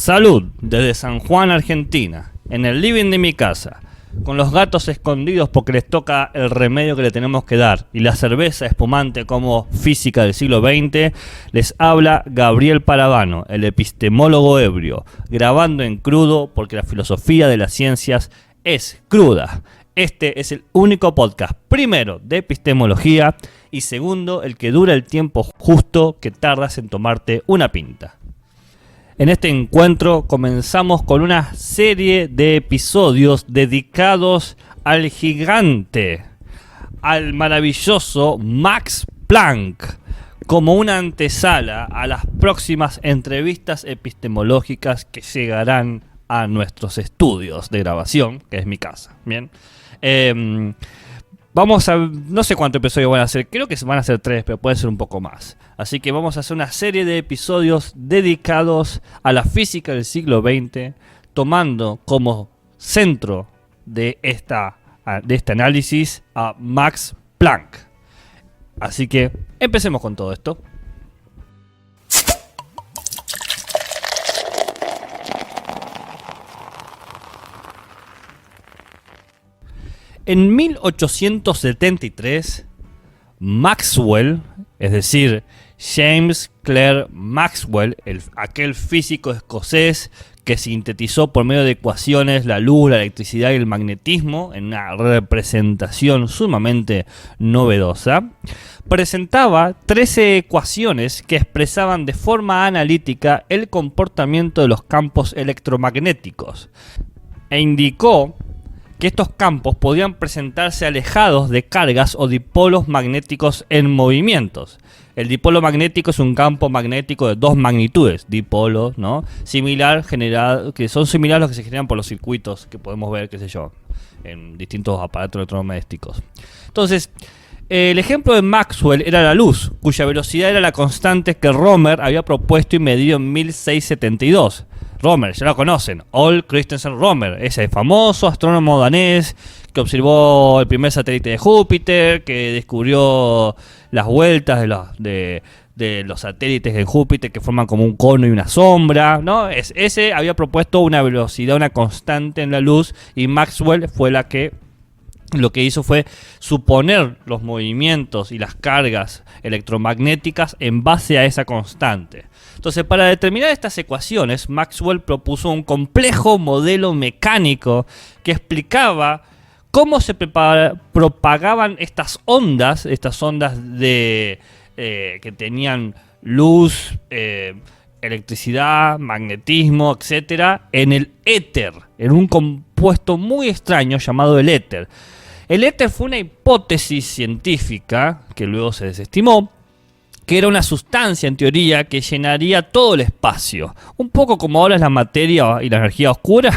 Salud desde San Juan, Argentina, en el living de mi casa, con los gatos escondidos porque les toca el remedio que le tenemos que dar y la cerveza espumante como física del siglo XX, les habla Gabriel Paravano, el epistemólogo ebrio, grabando en crudo porque la filosofía de las ciencias es cruda. Este es el único podcast, primero, de epistemología y segundo, el que dura el tiempo justo que tardas en tomarte una pinta. En este encuentro comenzamos con una serie de episodios dedicados al gigante, al maravilloso Max Planck, como una antesala a las próximas entrevistas epistemológicas que llegarán a nuestros estudios de grabación, que es mi casa. Bien. Vamos a... no sé cuántos episodios van a hacer, creo que van a ser 3, pero puede ser un poco más. Así que vamos a hacer una serie de episodios dedicados a la física del siglo XX, tomando como centro de este análisis a Max Planck. Así que empecemos con todo esto. En 1873, Maxwell, es decir, James Clerk Maxwell, aquel físico escocés que sintetizó por medio de ecuaciones la luz, la electricidad y el magnetismo en una representación sumamente novedosa, presentaba 13 ecuaciones que expresaban de forma analítica el comportamiento de los campos electromagnéticos e indicó que estos campos podían presentarse alejados de cargas o dipolos magnéticos en movimientos. El dipolo magnético es un campo magnético de dos magnitudes, dipolos, ¿no? Que son similares a los que se generan por los circuitos que podemos ver, qué sé yo, en distintos aparatos electrodomésticos. Entonces, el ejemplo de Maxwell era la luz, cuya velocidad era la constante que Romer había propuesto y medido en 1672. Romer, ya lo conocen, Ole Christensen Romer, ese famoso astrónomo danés que observó el primer satélite de Júpiter, que descubrió las vueltas de los satélites de Júpiter que forman como un cono y una sombra, ¿no? Ese había propuesto una velocidad, una constante en la luz, y Maxwell fue lo que hizo fue suponer los movimientos y las cargas electromagnéticas en base a esa constante. Entonces, para determinar estas ecuaciones, Maxwell propuso un complejo modelo mecánico que explicaba cómo se propagaban estas ondas que tenían luz, electricidad, magnetismo, etcétera, en el éter, en un compuesto muy extraño llamado el éter. El éter fue una hipótesis científica que luego se desestimó, que era una sustancia en teoría que llenaría todo el espacio, un poco como ahora es la materia y la energía oscura.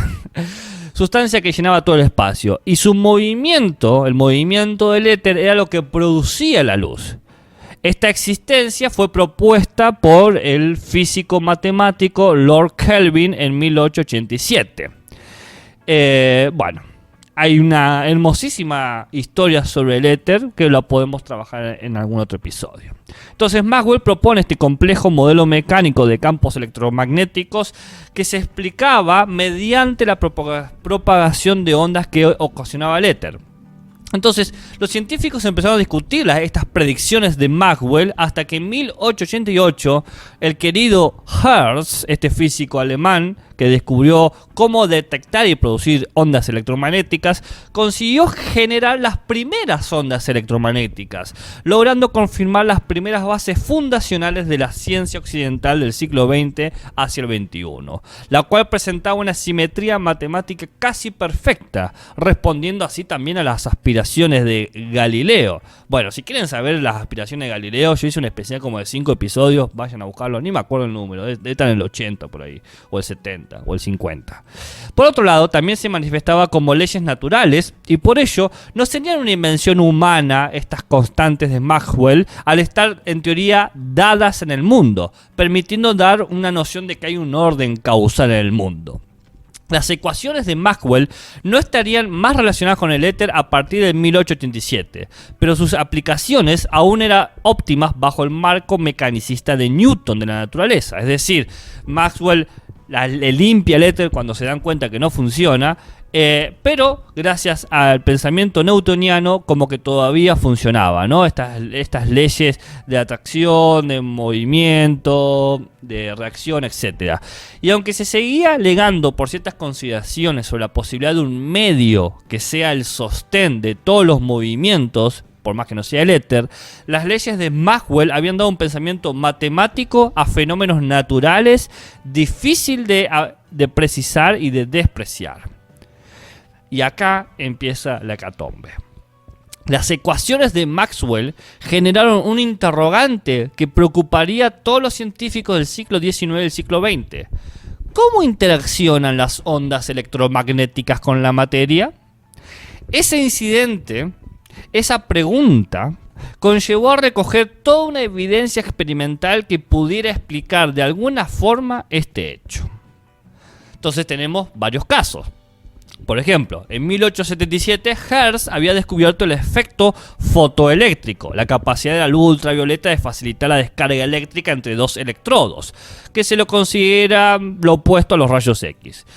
Sustancia que llenaba todo el espacio, y su movimiento, el movimiento del éter, era lo que producía la luz. Esta existencia fue propuesta por el físico matemático Lord Kelvin en 1887. Hay una hermosísima historia sobre el éter que la podemos trabajar en algún otro episodio. Entonces Maxwell propone este complejo modelo mecánico de campos electromagnéticos que se explicaba mediante la propagación de ondas que ocasionaba el éter. Entonces, los científicos empezaron a discutir estas predicciones de Maxwell hasta que en 1888 el querido Hertz, este físico alemán que descubrió cómo detectar y producir ondas electromagnéticas, consiguió generar las primeras ondas electromagnéticas, logrando confirmar las primeras bases fundacionales de la ciencia occidental del siglo XX hacia el XXI, la cual presentaba una simetría matemática casi perfecta, respondiendo así también a las aspiraciones de Galileo. Bueno, si quieren saber las aspiraciones de Galileo, yo hice un especial como de 5 episodios, vayan a buscarlo, ni me acuerdo el número, debe estar en el 80 por ahí, o el 70. O el 50. Por otro lado, también se manifestaba como leyes naturales y por ello no serían una invención humana estas constantes de Maxwell al estar en teoría dadas en el mundo, permitiendo dar una noción de que hay un orden causal en el mundo. Las ecuaciones de Maxwell no estarían más relacionadas con el éter a partir de 1887, pero sus aplicaciones aún eran óptimas bajo el marco mecanicista de Newton de la naturaleza. Es decir, Maxwell le limpia el éter cuando se dan cuenta que no funciona, pero gracias al pensamiento newtoniano como que todavía funcionaba, ¿no? Estas leyes de atracción, de movimiento, de reacción, etc. Y aunque se seguía alegando por ciertas consideraciones sobre la posibilidad de un medio que sea el sostén de todos los movimientos, por más que no sea el éter, las leyes de Maxwell habían dado un pensamiento matemático a fenómenos naturales difícil de precisar y de despreciar. Y acá empieza la hecatombe. Las ecuaciones de Maxwell generaron un interrogante que preocuparía a todos los científicos del siglo XIX y del siglo XX. ¿Cómo interaccionan las ondas electromagnéticas con la materia? Ese incidente, esa pregunta, conllevó a recoger toda una evidencia experimental que pudiera explicar de alguna forma este hecho. Entonces tenemos varios casos. Por ejemplo, en 1877 Hertz había descubierto el efecto fotoeléctrico, la capacidad de la luz ultravioleta de facilitar la descarga eléctrica entre dos electrodos, que se lo considera lo opuesto a los rayos X.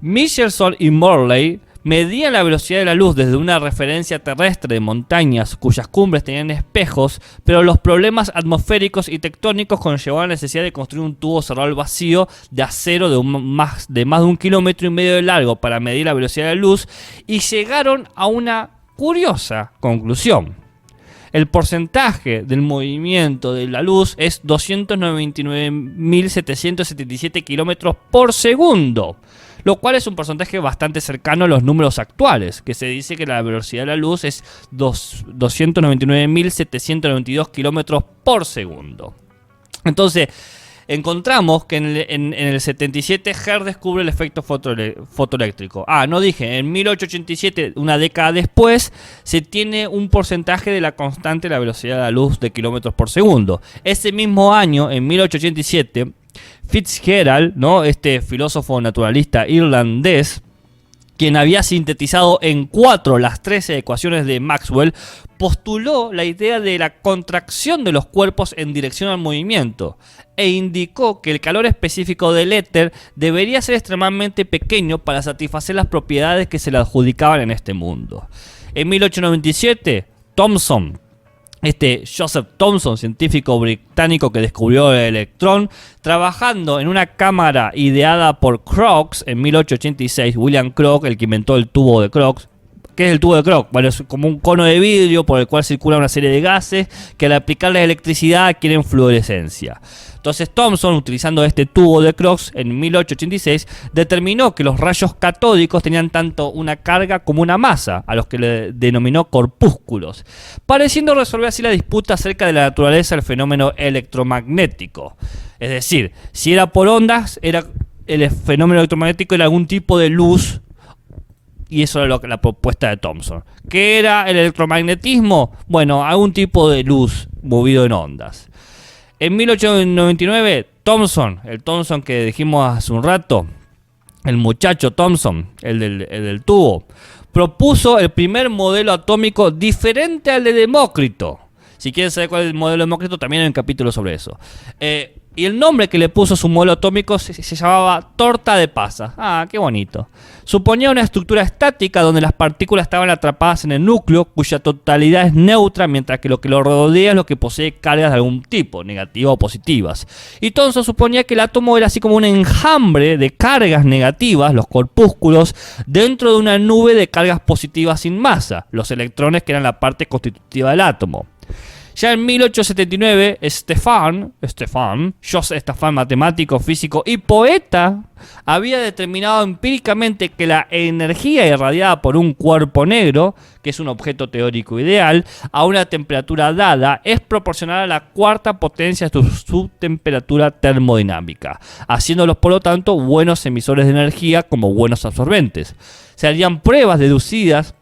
Michelson y Morley medían la velocidad de la luz desde una referencia terrestre de montañas cuyas cumbres tenían espejos, pero los problemas atmosféricos y tectónicos conllevaban la necesidad de construir un tubo cerrado al vacío de acero de más de 1,5 kilómetros de largo para medir la velocidad de la luz, y llegaron a una curiosa conclusión. El porcentaje del movimiento de la luz es 299.777 kilómetros por segundo, lo cual es un porcentaje bastante cercano a los números actuales, que se dice que la velocidad de la luz es 299.792 kilómetros por segundo. Entonces, encontramos que en el 77 Hertz descubre el efecto fotoeléctrico. No dije, en 1887, una década después, se tiene un porcentaje de la constante de la velocidad de la luz de kilómetros por segundo. Ese mismo año, en 1887, Fitzgerald, ¿no?, este filósofo naturalista irlandés, quien había sintetizado en 4 las 13 ecuaciones de Maxwell, postuló la idea de la contracción de los cuerpos en dirección al movimiento e indicó que el calor específico del éter debería ser extremadamente pequeño para satisfacer las propiedades que se le adjudicaban en este mundo. En 1897, Joseph Thomson, científico británico que descubrió el electrón, trabajando en una cámara ideada por Crookes en 1886, William Crookes, el que inventó el tubo de Crookes. ¿Qué es el tubo de Crookes? Bueno, es como un cono de vidrio por el cual circula una serie de gases que al aplicarle electricidad adquieren fluorescencia. Entonces Thomson, utilizando este tubo de Crookes en 1886, determinó que los rayos catódicos tenían tanto una carga como una masa, a los que le denominó corpúsculos, pareciendo resolver así la disputa acerca de la naturaleza del fenómeno electromagnético. Es decir, si era por ondas, el fenómeno electromagnético era algún tipo de luz. Y eso era la propuesta de Thomson. ¿Qué era el electromagnetismo? Bueno, algún tipo de luz movido en ondas. En 1899, el Thomson que dijimos hace un rato, el muchacho Thomson, el del tubo, propuso el primer modelo atómico diferente al de Demócrito. Si quieren saber cuál es el modelo de Demócrito, también hay un capítulo sobre eso. Y el nombre que le puso a su modelo atómico se llamaba torta de pasas. Qué bonito. Suponía una estructura estática donde las partículas estaban atrapadas en el núcleo, cuya totalidad es neutra, mientras que lo rodea es lo que posee cargas de algún tipo, negativas o positivas. Y Thomson suponía que el átomo era así como un enjambre de cargas negativas, los corpúsculos, dentro de una nube de cargas positivas sin masa, los electrones, que eran la parte constitutiva del átomo. Ya en 1879, Joseph Stefan, matemático, físico y poeta, había determinado empíricamente que la energía irradiada por un cuerpo negro, que es un objeto teórico ideal, a una temperatura dada, es proporcional a la cuarta potencia de su temperatura termodinámica, haciéndolos por lo tanto buenos emisores de energía como buenos absorbentes. Se harían pruebas deducidas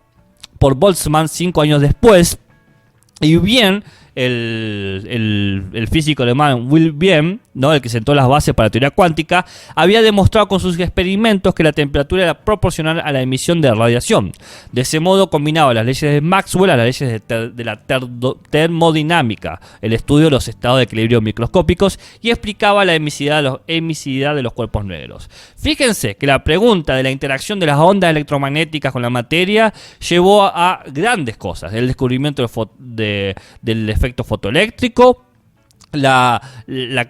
por Boltzmann 5 años después, y bien, el físico alemán Wilhelm, ¿no? El que sentó las bases para la teoría cuántica, había demostrado con sus experimentos que la temperatura era proporcional a la emisión de radiación. De ese modo combinaba las leyes de Maxwell a las leyes de la termodinámica, el estudio de los estados de equilibrio microscópicos, y explicaba la emisividad de los cuerpos negros. Fíjense que la pregunta de la interacción de las ondas electromagnéticas con la materia llevó a grandes cosas: el descubrimiento del efecto fotoeléctrico, la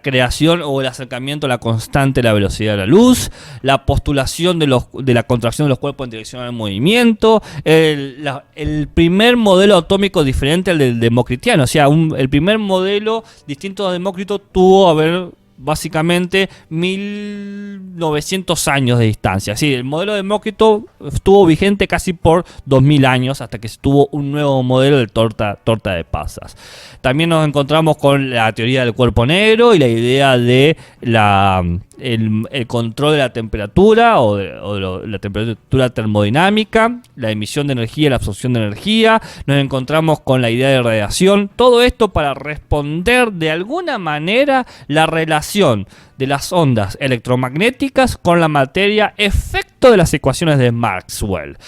creación o el acercamiento a la constante de la velocidad de la luz, la postulación de la contracción de los cuerpos en dirección al movimiento, el primer modelo atómico diferente al del democristiano. O sea, el primer modelo distinto al Demócrito tuvo a ver básicamente 1900 años de distancia. Sí, el modelo de Demócrito estuvo vigente casi por 2000 años hasta que tuvo un nuevo modelo de torta de pasas. También nos encontramos con la teoría del cuerpo negro y la idea de el control de la temperatura o la temperatura termodinámica, la emisión de energía y la absorción de energía. Nos encontramos con la idea de radiación. Todo esto para responder de alguna manera la relación de las ondas electromagnéticas con la materia, efecto de las ecuaciones de Maxwell.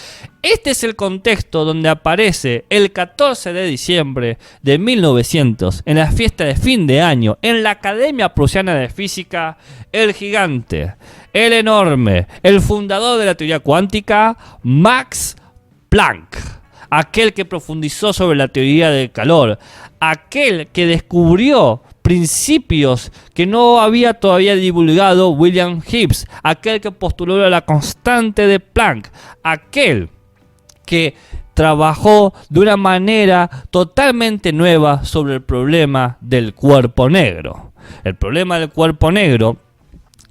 Este es el contexto donde aparece el 14 de diciembre de 1900, en la fiesta de fin de año, en la Academia Prusiana de Física, el gigante, el enorme, el fundador de la teoría cuántica, Max Planck. Aquel que profundizó sobre la teoría del calor, aquel que descubrió principios que no había todavía divulgado William Gibbs, aquel que postuló la constante de Planck, aquel que trabajó de una manera totalmente nueva sobre el problema del cuerpo negro. El problema del cuerpo negro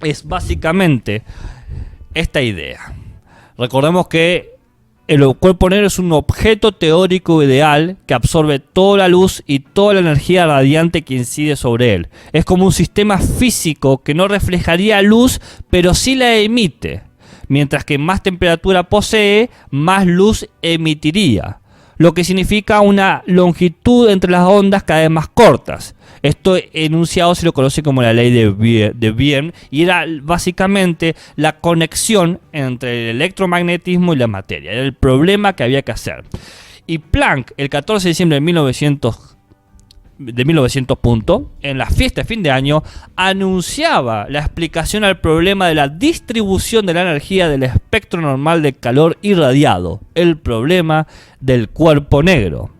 es básicamente esta idea. Recordemos que el cuerpo negro es un objeto teórico ideal que absorbe toda la luz y toda la energía radiante que incide sobre él. Es como un sistema físico que no reflejaría luz, pero sí la emite. Mientras que más temperatura posee, más luz emitiría, lo que significa una longitud entre las ondas cada vez más cortas. Esto enunciado se lo conoce como la ley de Wien y era básicamente la conexión entre el electromagnetismo y la materia. Era el problema que había que hacer. Y Planck, el 14 de diciembre de 1900 en la fiesta de fin de año, anunciaba la explicación al problema de la distribución de la energía del espectro normal de calor irradiado, el problema del cuerpo negro.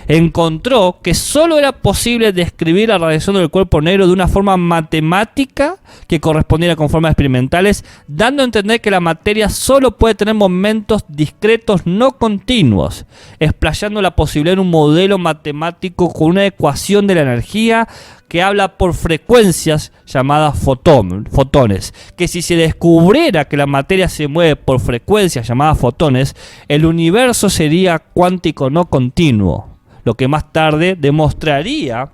Encontró que solo era posible describir la radiación del cuerpo negro de una forma matemática que correspondiera con formas experimentales, dando a entender que la materia solo puede tener momentos discretos no continuos, explayando la posibilidad de un modelo matemático con una ecuación de la energía que habla por frecuencias llamadas fotones, que si se descubriera que la materia se mueve por frecuencias llamadas fotones, el universo sería cuántico no continuo. Lo que más tarde demostraría,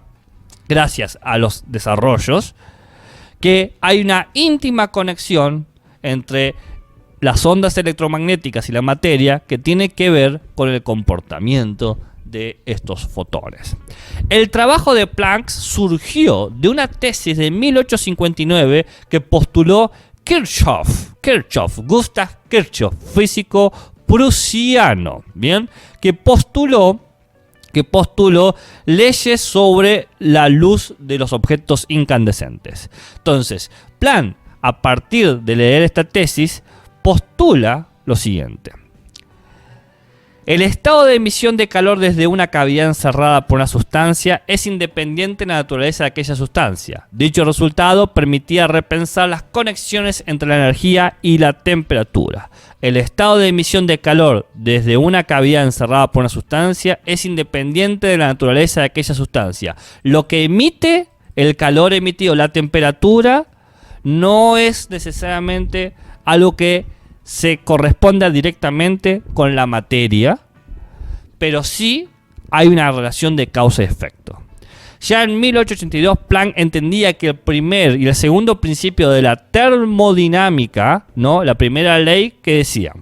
gracias a los desarrollos, que hay una íntima conexión entre las ondas electromagnéticas y la materia que tiene que ver con el comportamiento de estos fotones. El trabajo de Planck surgió de una tesis de 1859 que postuló Gustav Kirchhoff, físico prusiano, ¿bien? que postuló leyes sobre la luz de los objetos incandescentes. Entonces, Planck, a partir de leer esta tesis, postula lo siguiente: el estado de emisión de calor desde una cavidad encerrada por una sustancia es independiente de la naturaleza de aquella sustancia. Dicho resultado permitía repensar las conexiones entre la energía y la temperatura. El estado de emisión de calor desde una cavidad encerrada por una sustancia es independiente de la naturaleza de aquella sustancia. Lo que emite el calor emitido, la temperatura, no es necesariamente algo que se corresponda directamente con la materia, pero sí hay una relación de causa y efecto. Ya en 1882 Planck entendía que el primer y el segundo principio de la termodinámica, ¿no? La primera ley que decía: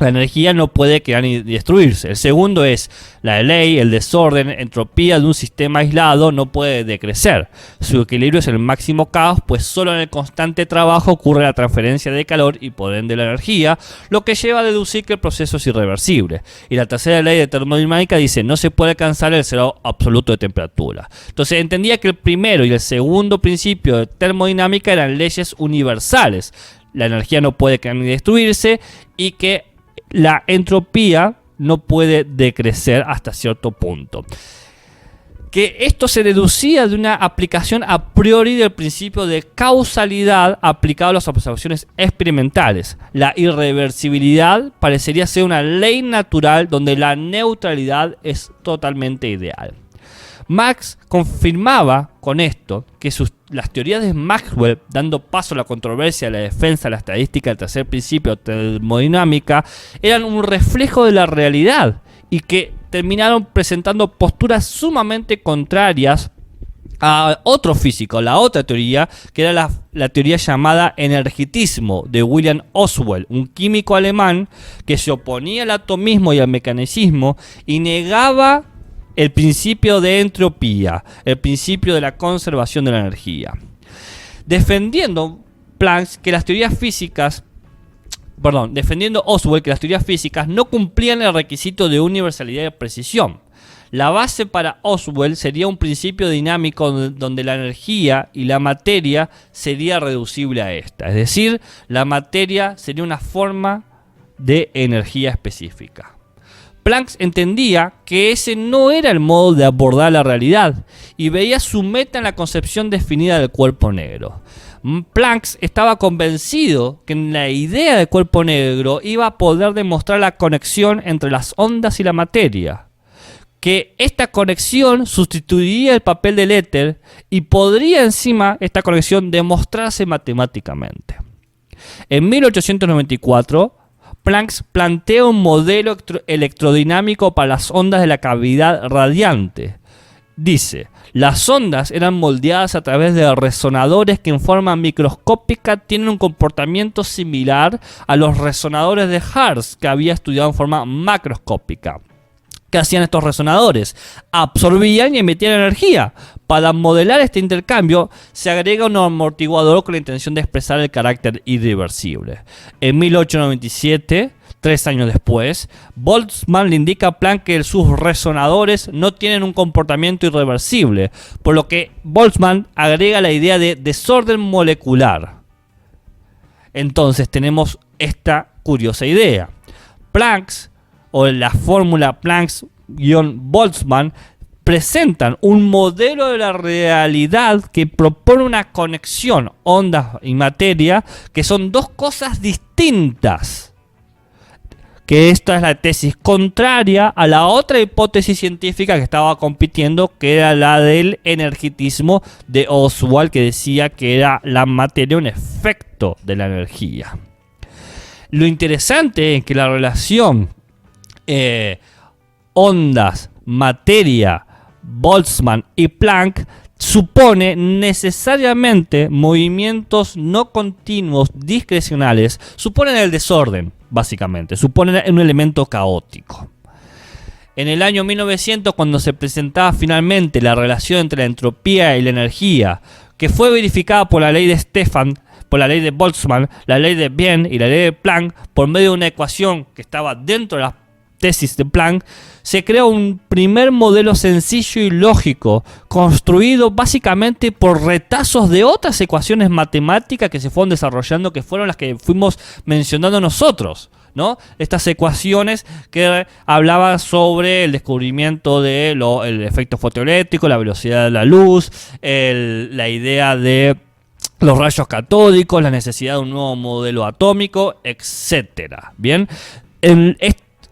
la energía no puede crear ni destruirse. El segundo es la ley, el desorden, entropía de un sistema aislado no puede decrecer. Su equilibrio es el máximo caos, pues solo en el constante trabajo ocurre la transferencia de calor y por ende la energía, lo que lleva a deducir que el proceso es irreversible. Y la tercera ley de termodinámica dice no se puede alcanzar el cero absoluto de temperatura. Entonces entendía que el primero y el segundo principio de termodinámica eran leyes universales. La energía no puede crear ni destruirse y que la entropía no puede decrecer hasta cierto punto. Que esto se deducía de una aplicación a priori del principio de causalidad aplicado a las observaciones experimentales. La irreversibilidad parecería ser una ley natural donde la neutralidad es totalmente ideal. Marx confirmaba con esto que las teorías de Maxwell, dando paso a la controversia de la defensa de la estadística del tercer principio de termodinámica, eran un reflejo de la realidad y que terminaron presentando posturas sumamente contrarias a otro físico, la otra teoría, que era la teoría llamada energetismo de William Oswald, un químico alemán que se oponía al atomismo y al mecanicismo y negaba el principio de entropía, el principio de la conservación de la energía. Defendiendo Oswald que las teorías físicas no cumplían el requisito de universalidad y precisión. La base para Oswald sería un principio dinámico donde la energía y la materia sería reducible a esta. Es decir, la materia sería una forma de energía específica. Planck entendía que ese no era el modo de abordar la realidad y veía su meta en la concepción definida del cuerpo negro. Planck estaba convencido que en la idea del cuerpo negro iba a poder demostrar la conexión entre las ondas y la materia, que esta conexión sustituiría el papel del éter y podría encima esta conexión demostrarse matemáticamente. En 1894, Planck plantea un modelo electrodinámico para las ondas de la cavidad radiante. Dice, las ondas eran moldeadas a través de resonadores que en forma microscópica tienen un comportamiento similar a los resonadores de Hertz que había estudiado en forma macroscópica. ¿Qué hacían estos resonadores? Absorbían y emitían energía. Para modelar este intercambio se agrega un amortiguador con la intención de expresar el carácter irreversible. En 1897, 3 años después, Boltzmann le indica a Planck que sus resonadores no tienen un comportamiento irreversible, por lo que Boltzmann agrega la idea de desorden molecular. Entonces tenemos esta curiosa idea. Planck, o la fórmula Planck-Boltzmann, presentan un modelo de la realidad que propone una conexión ondas y materia que son dos cosas distintas. Que esta es la tesis contraria a la otra hipótesis científica que estaba compitiendo, que era la del energetismo de Oswald, que decía que era la materia un efecto de la energía. Lo interesante es que la relación ondas, materia, Boltzmann y Planck supone necesariamente movimientos no continuos discrecionales, suponen el desorden, básicamente, suponen un elemento caótico. En el año 1900, cuando se presentaba finalmente la relación entre la entropía y la energía, que fue verificada por la ley de Stefan, por la ley de Boltzmann, la ley de Wien y la ley de Planck, por medio de una ecuación que estaba dentro de las tesis de Planck, se creó un primer modelo sencillo y lógico, construido básicamente por retazos de otras ecuaciones matemáticas que se fueron desarrollando, que fueron las que fuimos mencionando nosotros, ¿no? Estas ecuaciones que hablaban sobre el descubrimiento del efecto fotoeléctrico, la velocidad de la luz, la idea de los rayos catódicos, la necesidad de un nuevo modelo atómico, etcétera. Bien,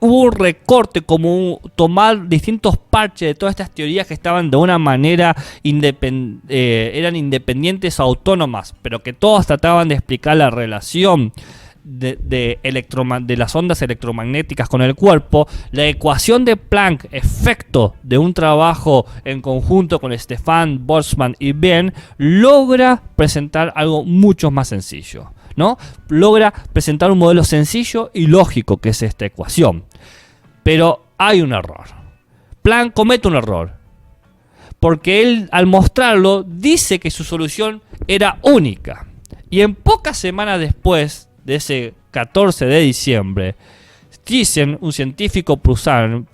hubo un recorte, como tomar distintos parches de todas estas teorías que estaban de una manera eran independientes, autónomas, pero que todas trataban de explicar la relación de las ondas electromagnéticas con el cuerpo. La ecuación de Planck, efecto de un trabajo en conjunto con Stefan, Boltzmann y Wien, logra presentar algo mucho más sencillo. ¿no? Logra presentar un modelo sencillo y lógico que es esta ecuación. Pero hay un error. Planck comete un error, porque él al mostrarlo dice que su solución era única. Y en pocas semanas después de ese 14 de diciembre, Thyssen, un científico prusiano,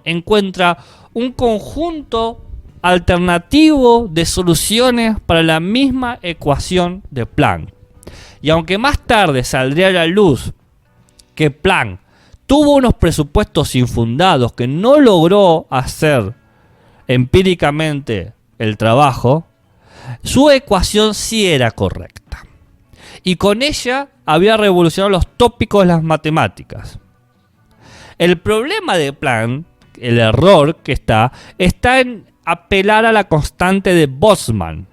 encuentra un conjunto alternativo de soluciones para la misma ecuación de Planck. Y aunque más tarde saldría a la luz que Planck tuvo unos presupuestos infundados, que no logró hacer empíricamente el trabajo, su ecuación sí era correcta. Y con ella había revolucionado los tópicos de las matemáticas. El problema de Planck, el error que está en apelar a la constante de Boltzmann,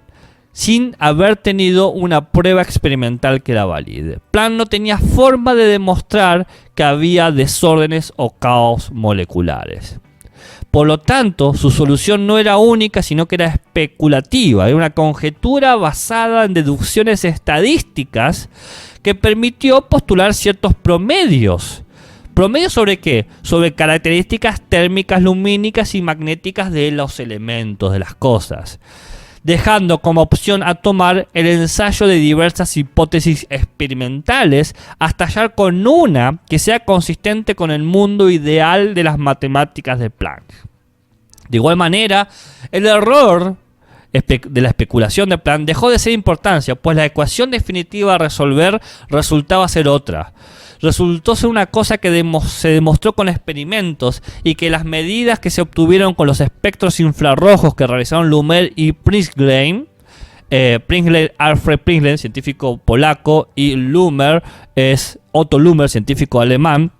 sin haber tenido una prueba experimental que la valide. Planck no tenía forma de demostrar que había desórdenes o caos moleculares. Por lo tanto, su solución no era única, sino que era especulativa. Era una conjetura basada en deducciones estadísticas que permitió postular ciertos promedios. ¿Promedios sobre qué? Sobre características térmicas, lumínicas y magnéticas de los elementos, de las cosas, dejando como opción a tomar el ensayo de diversas hipótesis experimentales hasta hallar con una que sea consistente con el mundo ideal de las matemáticas de Planck. De igual manera, el error de la especulación de Planck dejó de ser importancia, pues la ecuación definitiva a resolver resultaba ser otra. Resultó ser una cosa que se demostró con experimentos, y que las medidas que se obtuvieron con los espectros infrarrojos que realizaron Lumer y Pringlen, Alfred Pringlen, científico polaco, y Lumer es Otto Lumer, científico alemán,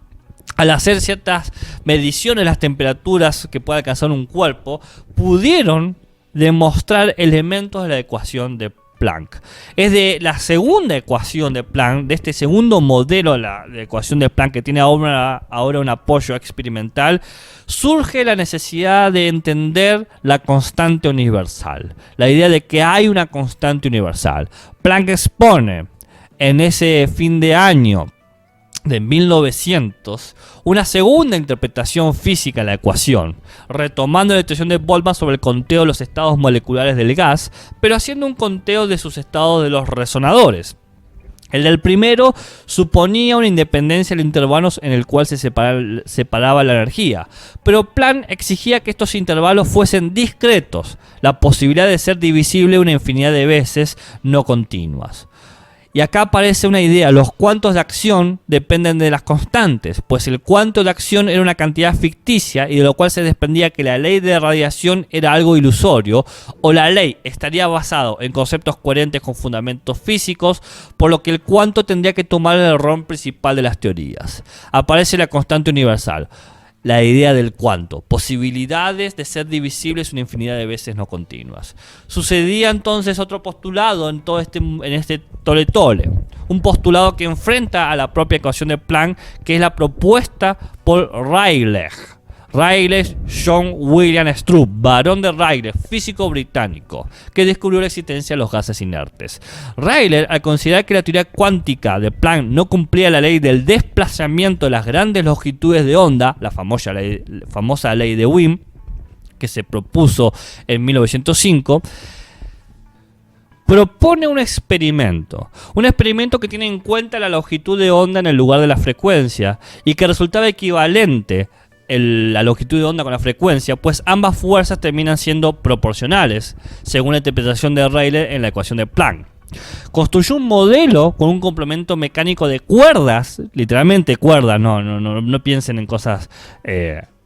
al hacer ciertas mediciones de las temperaturas que puede alcanzar un cuerpo, pudieron demostrar elementos de la ecuación de Planck. Es de la segunda ecuación de Planck, de este segundo modelo de la ecuación de Planck, que tiene ahora un apoyo experimental, surge la necesidad de entender la constante universal. La idea de que hay una constante universal. Planck expone en ese fin de año de 1900 una segunda interpretación física de la ecuación, retomando la intuición de Boltzmann sobre el conteo de los estados moleculares del gas, pero haciendo un conteo de sus estados de los resonadores. El del primero suponía una independencia de intervalos en el cual se separaba la energía, pero Planck exigía que estos intervalos fuesen discretos, la posibilidad de ser divisible una infinidad de veces, no continuas. Y acá aparece una idea: los cuantos de acción dependen de las constantes, pues el cuanto de acción era una cantidad ficticia, y de lo cual se desprendía que la ley de radiación era algo ilusorio, o la ley estaría basado en conceptos coherentes con fundamentos físicos, por lo que el cuanto tendría que tomar el rol principal de las teorías. Aparece la constante universal, la idea del cuanto, posibilidades de ser divisibles una infinidad de veces no continuas. Sucedía entonces otro postulado en este tole-tole, un postulado que enfrenta a la propia ecuación de Planck, que es la propuesta por Rayleigh John William Struve, barón de Rayleigh, físico británico, que descubrió la existencia de los gases inertes. Rayleigh, al considerar que la teoría cuántica de Planck no cumplía la ley del desplazamiento de las grandes longitudes de onda, la famosa ley de Wien, que se propuso en 1905, propone un experimento que tiene en cuenta la longitud de onda en el lugar de la frecuencia, y que resultaba equivalente la longitud de onda con la frecuencia, pues ambas fuerzas terminan siendo proporcionales, según la interpretación de Rayleigh en la ecuación de Planck. Construyó un modelo con un complemento mecánico de cuerdas, literalmente cuerdas, no piensen en cosas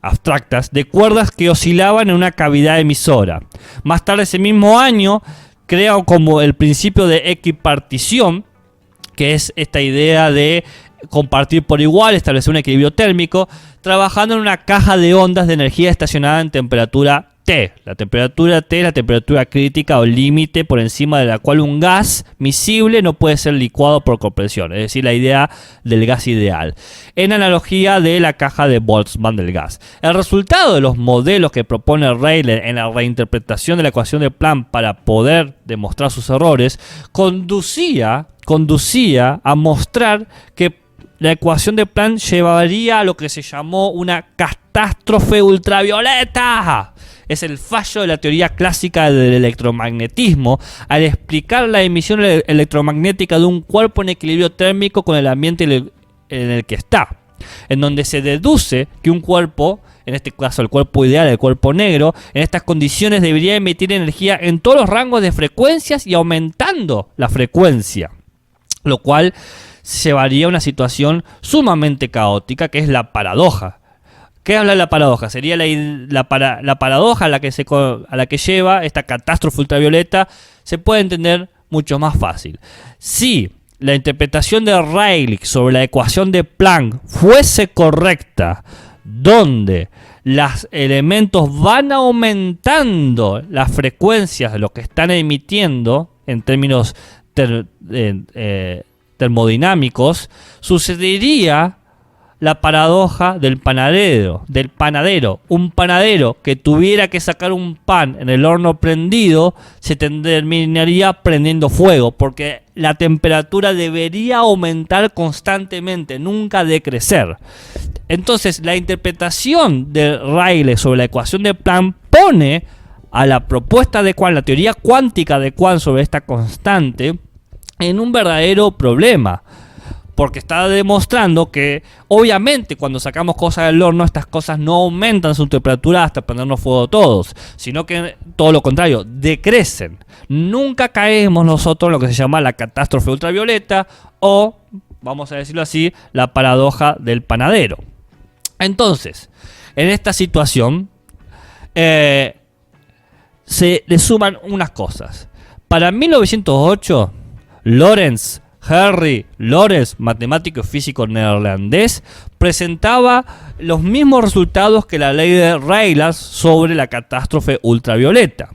abstractas, de cuerdas que oscilaban en una cavidad emisora. Más tarde ese mismo año crea como el principio de equipartición, que es esta idea de compartir por igual, establecer un equilibrio térmico, trabajando en una caja de ondas de energía estacionada en temperatura T. La temperatura T es la temperatura crítica o límite por encima de la cual un gas miscible no puede ser licuado por compresión, es decir, la idea del gas ideal, en analogía de la caja de Boltzmann del gas. El resultado de los modelos que propone Rayleigh en la reinterpretación de la ecuación de Planck para poder demostrar sus errores conducía conducía a mostrar que la ecuación de Planck llevaría a lo que se llamó una catástrofe ultravioleta. Es el fallo de la teoría clásica del electromagnetismo al explicar la emisión electromagnética de un cuerpo en equilibrio térmico con el ambiente en el que está, en donde se deduce que un cuerpo, en este caso el cuerpo ideal, el cuerpo negro, en estas condiciones debería emitir energía en todos los rangos de frecuencias y aumentando la frecuencia, lo cual llevaría a una situación sumamente caótica, que es la paradoja. ¿Qué habla de la paradoja? Sería la paradoja a la que lleva esta catástrofe ultravioleta. Se puede entender mucho más fácil. Si la interpretación de Rayleigh sobre la ecuación de Planck fuese correcta, donde los elementos van aumentando las frecuencias de lo que están emitiendo en términos termodinámicos, sucedería la paradoja del panadero. Un panadero que tuviera que sacar un pan en el horno prendido se terminaría prendiendo fuego, porque la temperatura debería aumentar constantemente, nunca decrecer. Entonces, la interpretación de Rayleigh sobre la ecuación de Planck pone a la propuesta de Quandt, la teoría cuántica de Quandt sobre esta constante, en un verdadero problema, porque está demostrando que obviamente cuando sacamos cosas del horno, estas cosas no aumentan su temperatura hasta prendernos fuego todos, sino que todo lo contrario, decrecen. Nunca caemos nosotros en lo que se llama la catástrofe ultravioleta, o vamos a decirlo así, la paradoja del panadero. Entonces, en esta situación se le suman unas cosas. Para 1908, Henry Lorentz, matemático y físico neerlandés, presentaba los mismos resultados que la ley de Rayleigh sobre la catástrofe ultravioleta,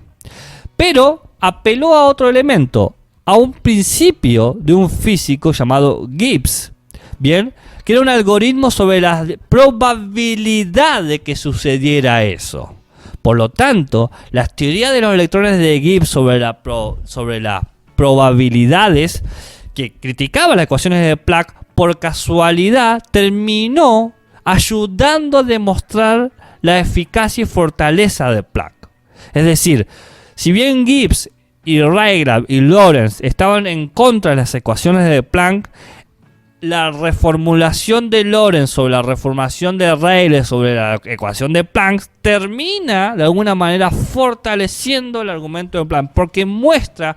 pero apeló a otro elemento, a un principio de un físico llamado Gibbs, bien, que era un algoritmo sobre la probabilidad de que sucediera eso. Por lo tanto, las teorías de los electrones de Gibbs sobre las probabilidades, que criticaba las ecuaciones de Planck, por casualidad terminó ayudando a demostrar la eficacia y fortaleza de Planck. Es decir, si bien Gibbs y Rayleigh y Lorentz estaban en contra de las ecuaciones de Planck, la reformulación de Lorentz sobre la reformulación de Rayleigh sobre la ecuación de Planck termina de alguna manera fortaleciendo el argumento de Planck, porque muestra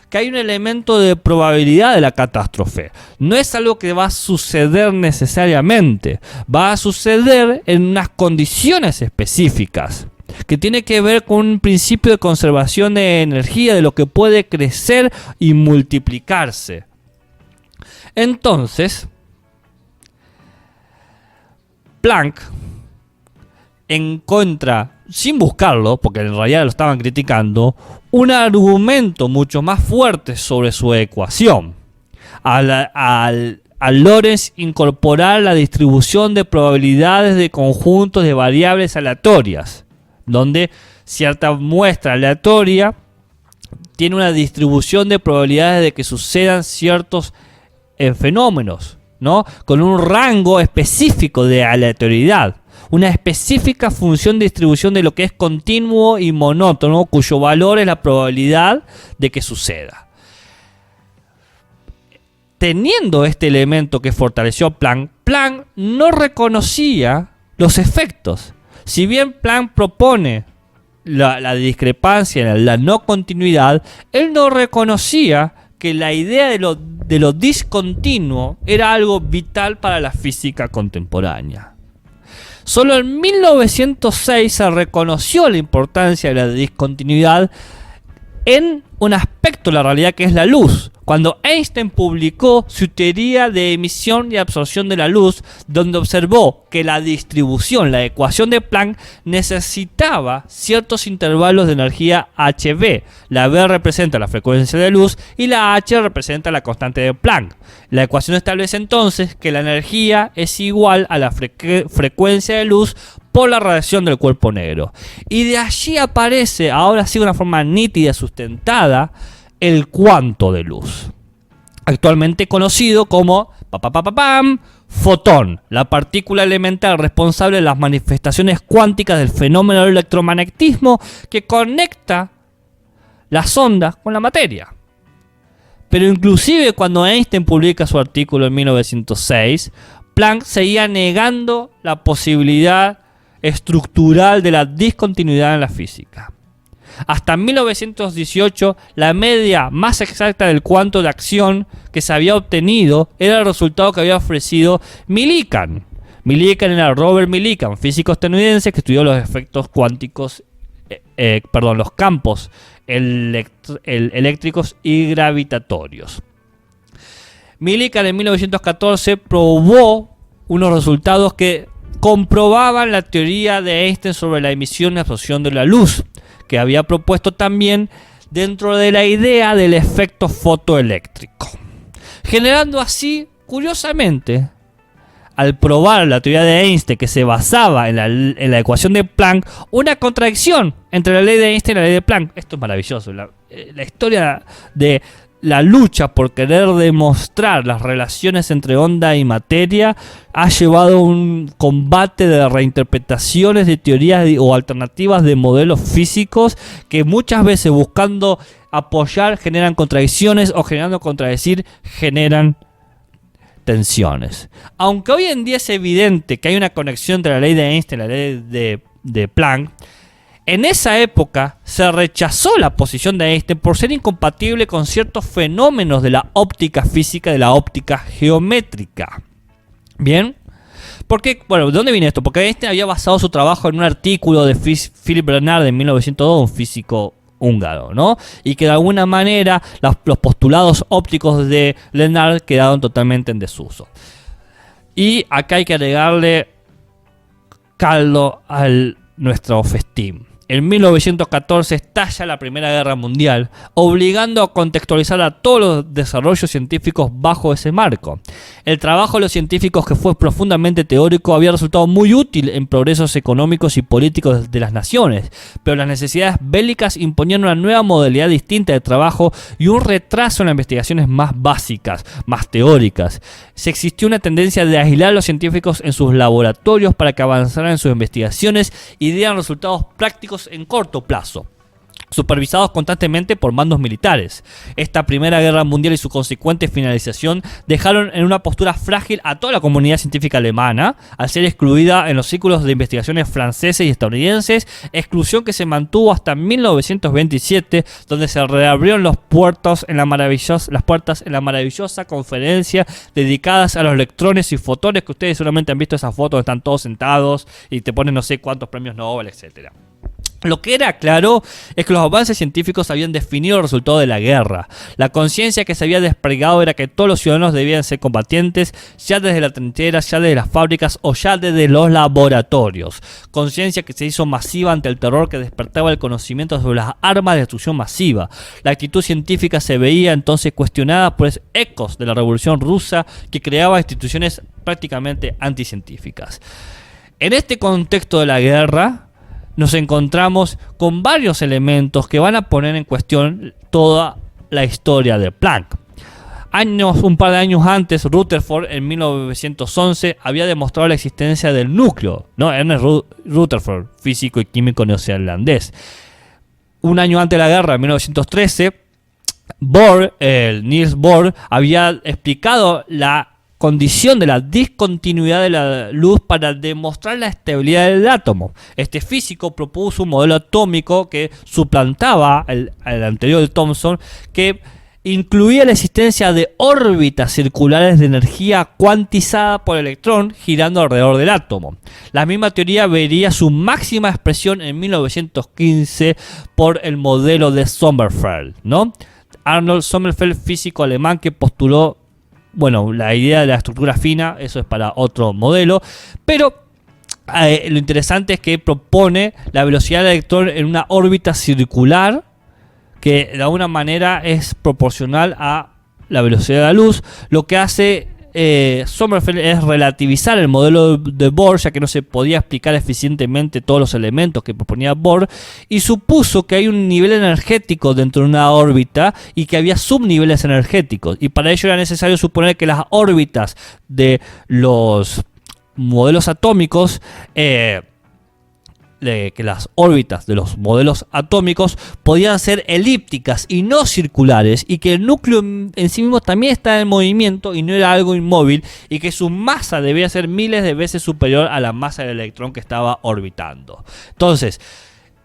que hay un elemento de probabilidad de la catástrofe. No es algo que va a suceder necesariamente, va a suceder en unas condiciones específicas, que tiene que ver con un principio de conservación de energía, de lo que puede crecer y multiplicarse. Entonces, Planck encuentra, sin buscarlo, porque en realidad lo estaban criticando, un argumento mucho más fuerte sobre su ecuación. Al Lorentz incorporar la distribución de probabilidades de conjuntos de variables aleatorias, donde cierta muestra aleatoria tiene una distribución de probabilidades de que sucedan ciertos fenómenos, ¿no? Con un rango específico de aleatoriedad, una específica función de distribución de lo que es continuo y monótono, cuyo valor es la probabilidad de que suceda. Teniendo este elemento que fortaleció Planck, Planck no reconocía los efectos. Si bien Planck propone la discrepancia, la no continuidad, él no reconocía que la idea de lo discontinuo era algo vital para la física contemporánea. Solo en 1906 se reconoció la importancia de la discontinuidad en un aspecto de la realidad que es la luz, cuando Einstein publicó su teoría de emisión y absorción de la luz, donde observó que la distribución, la ecuación de Planck, necesitaba ciertos intervalos de energía HV. La V representa la frecuencia de luz y la H representa la constante de Planck. La ecuación establece entonces que la energía es igual a la frecuencia de luz por la radiación del cuerpo negro. Y de allí aparece, ahora sí de una forma nítida y sustentada, el cuanto de luz. actualmente conocido como fotón, la partícula elemental responsable de las manifestaciones cuánticas del fenómeno del electromagnetismo que conecta las ondas con la materia. Pero inclusive cuando Einstein publica su artículo en 1906, Planck seguía negando la posibilidad estructural de la discontinuidad en la física. Hasta 1918, la media más exacta del cuanto de acción que se había obtenido era el resultado que había ofrecido Millikan. Millikan era Robert Millikan, físico estadounidense que estudió los efectos cuánticos, los campos eléctricos y gravitatorios. Millikan en 1914 probó unos resultados que comprobaban la teoría de Einstein sobre la emisión y absorción de la luz, que había propuesto también dentro de la idea del efecto fotoeléctrico, generando así, curiosamente, al probar la teoría de Einstein que se basaba en la ecuación de Planck, una contradicción entre la ley de Einstein y la ley de Planck. Esto es maravilloso, la historia de la lucha por querer demostrar las relaciones entre onda y materia ha llevado a un combate de reinterpretaciones de teorías o alternativas de modelos físicos que muchas veces, buscando apoyar, generan contradicciones, o generando contradecir, generan tensiones. Aunque hoy en día es evidente que hay una conexión entre la ley de Einstein y la ley de Planck, en esa época se rechazó la posición de Einstein por ser incompatible con ciertos fenómenos de la óptica física, de la óptica geométrica. ¿Bien? Porque, bueno, ¿de dónde viene esto? Porque Einstein había basado su trabajo en un artículo de Philipp Lenard de 1902, un físico húngaro, ¿no? Y que de alguna manera los postulados ópticos de Lenard quedaron totalmente en desuso. Y acá hay que agregarle caldo a nuestro festín. En 1914 estalla la Primera Guerra Mundial, obligando a contextualizar a todos los desarrollos científicos bajo ese marco. El trabajo de los científicos, que fue profundamente teórico, había resultado muy útil en progresos económicos y políticos de las naciones, pero las necesidades bélicas imponían una nueva modalidad distinta de trabajo y un retraso en las investigaciones más básicas, más teóricas. Se existió una tendencia de aislar a los científicos en sus laboratorios para que avanzaran en sus investigaciones y dieran resultados prácticos en corto plazo, supervisados constantemente por mandos militares. Esta Primera Guerra Mundial y su consecuente finalización dejaron en una postura frágil a toda la comunidad científica alemana, al ser excluida en los círculos de investigaciones franceses y estadounidenses, exclusión que se mantuvo hasta 1927, donde se reabrieron las puertas en la maravillosa conferencia dedicadas a los electrones y fotones, que ustedes seguramente han visto esas fotos, están todos sentados y te ponen no sé cuántos premios Nobel, etcétera. Lo que era claro es que los avances científicos habían definido el resultado de la guerra. La conciencia que se había desplegado era que todos los ciudadanos debían ser combatientes, ya desde la trinchera, ya desde las fábricas o ya desde los laboratorios. Conciencia que se hizo masiva ante el terror que despertaba el conocimiento sobre las armas de destrucción masiva. La actitud científica se veía entonces cuestionada por ecos de la Revolución Rusa, que creaba instituciones prácticamente anticientíficas. En este contexto de la guerra, nos encontramos con varios elementos que van a poner en cuestión toda la historia de Planck. Un par de años antes, Rutherford, en 1911, había demostrado la existencia del núcleo, ¿no? Ernest Rutherford, físico y químico neozelandés. Un año antes de la guerra, en 1913, Niels Bohr había explicado la condición de la discontinuidad de la luz para demostrar la estabilidad del átomo. Este físico propuso un modelo atómico que suplantaba el anterior de Thomson, que incluía la existencia de órbitas circulares de energía cuantizada por el electrón girando alrededor del átomo. La misma teoría vería su máxima expresión en 1915 por el modelo de Sommerfeld, ¿no? Arnold Sommerfeld, físico alemán, que postuló la idea de la estructura fina. Eso es para otro modelo, pero lo interesante es que propone la velocidad del electrón en una órbita circular que de alguna manera es proporcional a la velocidad de la luz, lo que hace Sommerfeld es relativizar el modelo de Bohr, ya que no se podía explicar eficientemente todos los elementos que proponía Bohr, y supuso que hay un nivel energético dentro de una órbita y que había subniveles energéticos, y para ello era necesario suponer que las órbitas de los modelos atómicos que las órbitas de los modelos atómicos podían ser elípticas y no circulares, y que el núcleo en sí mismo también estaba en movimiento y no era algo inmóvil, y que su masa debía ser miles de veces superior a la masa del electrón que estaba orbitando. Entonces,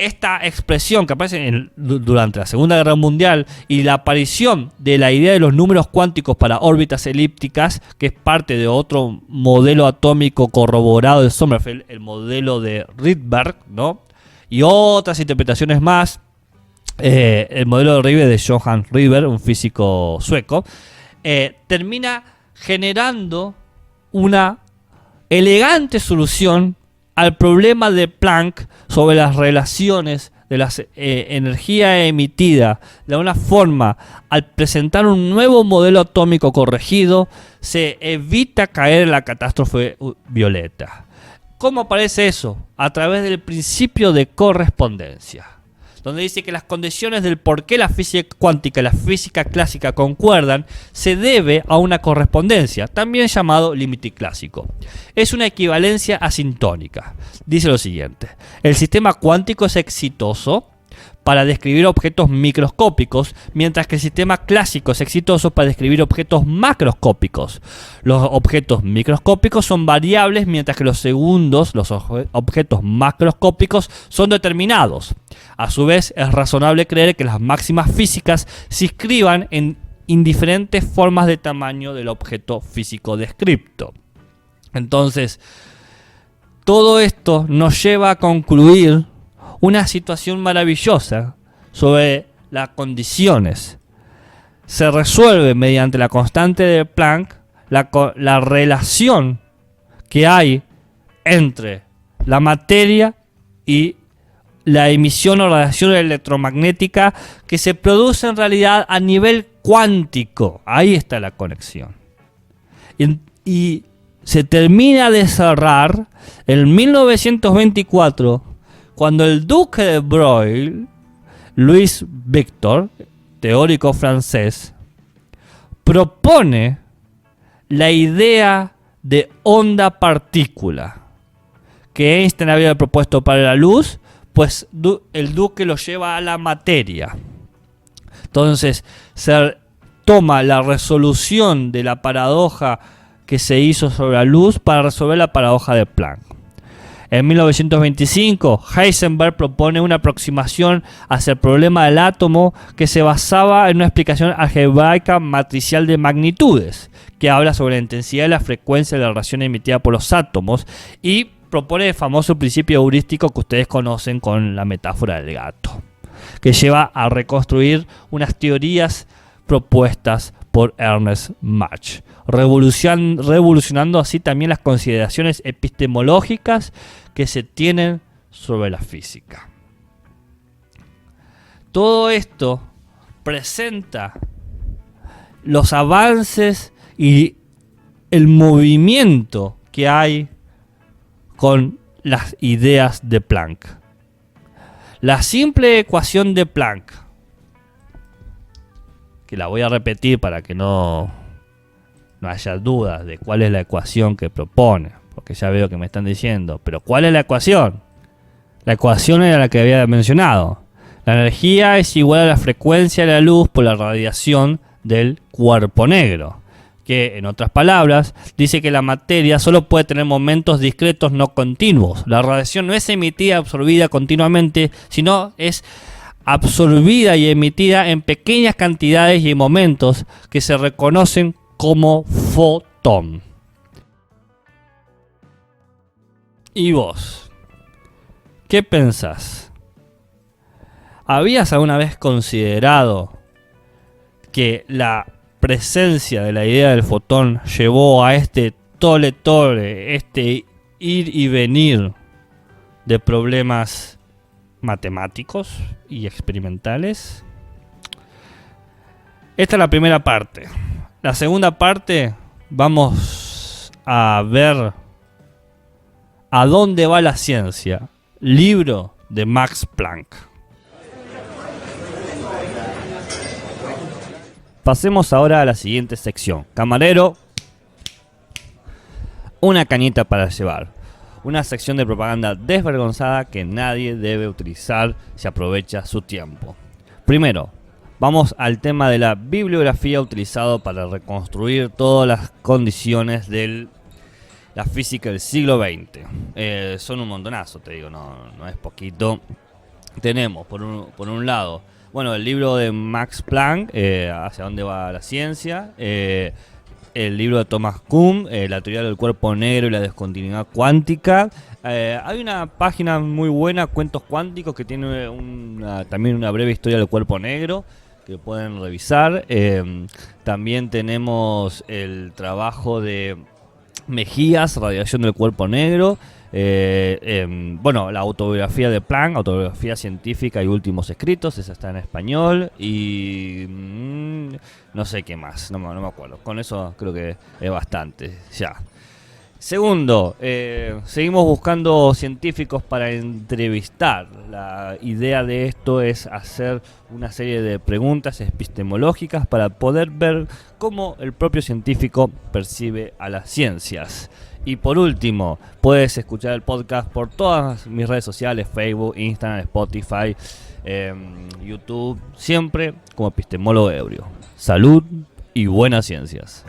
esta expresión que aparece durante la Segunda Guerra Mundial y la aparición de la idea de los números cuánticos para órbitas elípticas, que es parte de otro modelo atómico corroborado de Sommerfeld, el modelo de Rydberg, ¿no? Y otras interpretaciones más, el modelo de Rydberg de Johann Rydberg, un físico sueco, termina generando una elegante solución al problema de Planck sobre las relaciones de la energía emitida. De alguna forma, al presentar un nuevo modelo atómico corregido, se evita caer en la catástrofe violeta. ¿Cómo aparece eso? A través del principio de correspondencia, donde dice que las condiciones del por qué la física cuántica y la física clásica concuerdan se debe a una correspondencia, también llamado límite clásico. Es una equivalencia asintótica. Dice lo siguiente: el sistema cuántico es exitoso para describir objetos microscópicos, mientras que el sistema clásico es exitoso para describir objetos macroscópicos. Los objetos microscópicos son variables, mientras que los objetos macroscópicos, son determinados. A su vez, es razonable creer que las máximas físicas se inscriban en indiferentes formas de tamaño del objeto físico descripto. Entonces, todo esto nos lleva a concluir una situación maravillosa sobre las condiciones. Se resuelve mediante la constante de Planck la relación que hay entre la materia y la emisión o radiación electromagnética que se produce en realidad a nivel cuántico. Ahí está la conexión. Y se termina de cerrar en 1924, cuando el duque de Broglie, Louis Victor, teórico francés, propone la idea de onda-partícula que Einstein había propuesto para la luz, pues el duque lo lleva a la materia. Entonces se toma la resolución de la paradoja que se hizo sobre la luz para resolver la paradoja de Planck. En 1925, Heisenberg propone una aproximación hacia el problema del átomo que se basaba en una explicación algebraica matricial de magnitudes, que habla sobre la intensidad y la frecuencia de la radiación emitida por los átomos, y propone el famoso principio heurístico que ustedes conocen con la metáfora del gato, que lleva a reconstruir unas teorías propuestas por Ernest Mach, revolucionando así también las consideraciones epistemológicas que se tienen sobre la física. Todo esto presenta los avances y el movimiento que hay con las ideas de Planck. La simple ecuación de Planck, que la voy a repetir para que no haya dudas de cuál es la ecuación que propone, porque ya veo que me están diciendo, pero ¿cuál es la ecuación? La ecuación era la que había mencionado. La energía es igual a la frecuencia de la luz por la radiación del cuerpo negro, que en otras palabras dice que la materia solo puede tener momentos discretos no continuos. La radiación no es emitida y absorbida continuamente, sino es absorbida y emitida en pequeñas cantidades y en momentos que se reconocen como fotón. ¿Y vos? ¿Qué pensás? ¿Habías alguna vez considerado que la presencia de la idea del fotón llevó a este tole-tole, este ir y venir de problemas matemáticos y experimentales? Esta es la primera parte. La segunda parte vamos a ver ¿A dónde va la ciencia? Libro de Max Planck. Pasemos ahora a la siguiente sección. Camarero, una cañita para llevar. Una sección de propaganda desvergonzada que nadie debe utilizar si aprovecha su tiempo. Primero, vamos al tema de la bibliografía utilizada para reconstruir todas las condiciones de la física del siglo XX. Son un montonazo, te digo, no es poquito. Tenemos, por un lado, bueno, el libro de Max Planck, Hacia dónde va la ciencia. El libro de Thomas Kuhn, La teoría del cuerpo negro y la descontinuidad cuántica. Hay una página muy buena, Cuentos Cuánticos, que tiene también una breve historia del cuerpo negro que pueden revisar. También tenemos el trabajo de Mejías, Radiación del cuerpo negro. Bueno, la autobiografía de Planck, autobiografía científica y últimos escritos, esa está en español. Y no sé qué más, no me acuerdo. Con eso creo que es bastante ya. Segundo, seguimos buscando científicos para entrevistar. La idea de esto es hacer una serie de preguntas epistemológicas para poder ver cómo el propio científico percibe a las ciencias. Y por último, puedes escuchar el podcast por todas mis redes sociales, Facebook, Instagram, Spotify, YouTube, siempre como epistemólogo ebrio. Salud y buenas ciencias.